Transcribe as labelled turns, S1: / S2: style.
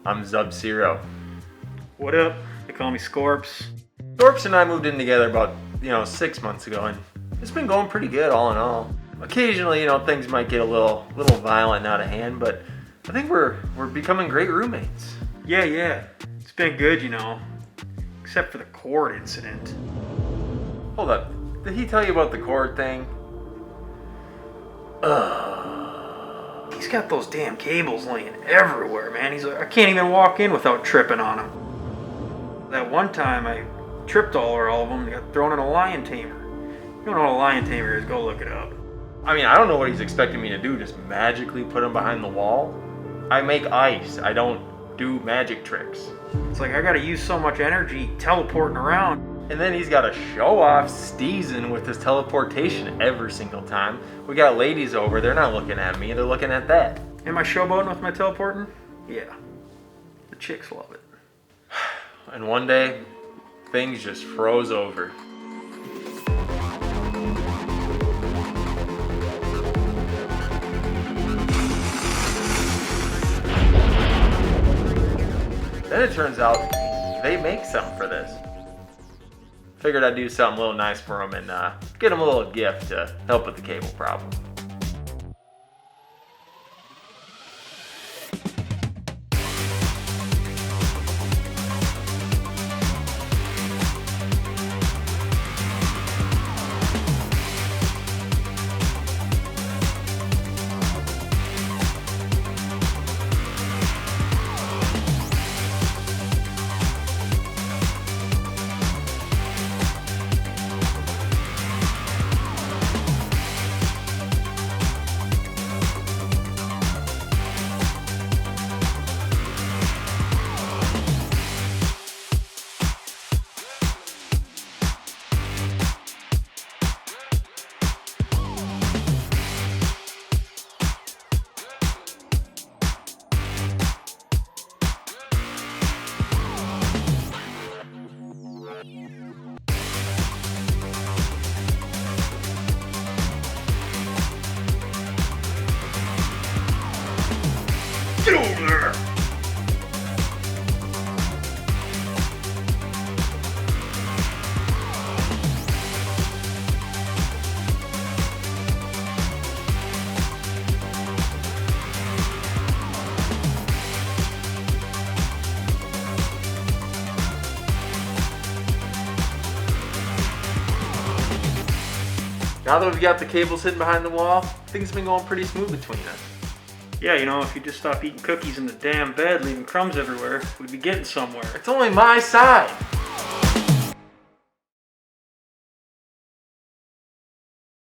S1: I'm Zub Sero.
S2: What up? They call me Scorps.
S1: Scorps and I moved in together about 6 months ago, and it's been going pretty good all in all. Occasionally, things might get a little violent and out of hand, but I think we're becoming great roommates.
S2: Yeah. It's been good, except for the cord incident.
S1: Hold up, did he tell you about the cord thing?
S2: He's got those damn cables laying everywhere, man. He's like, I can't even walk in without tripping on them. That one time I tripped all of them and got thrown in a lion tamer. You don't know what a lion tamer is, go look it up.
S1: I mean, I don't know what he's expecting me to do, just magically put him behind the wall? I make ice, I don't do magic tricks.
S2: It's like I gotta use so much energy teleporting around.
S1: And then he's got to show off steezin with his teleportation every single time. We got ladies over, they're not looking at me, they're looking at that.
S2: Am I showboating with my teleporting? Yeah. The chicks love it.
S1: And one day, things just froze over. Then it turns out they make something for this. Figured I'd do something a little nice for them and get them a little gift to help with the cable problem.
S2: Get over there!
S1: Now that we've got the cables hidden behind the wall, things have been going pretty smooth between us.
S2: Yeah, if you just stop eating cookies in the damn bed, leaving crumbs everywhere, we'd be getting somewhere.
S1: It's only my side.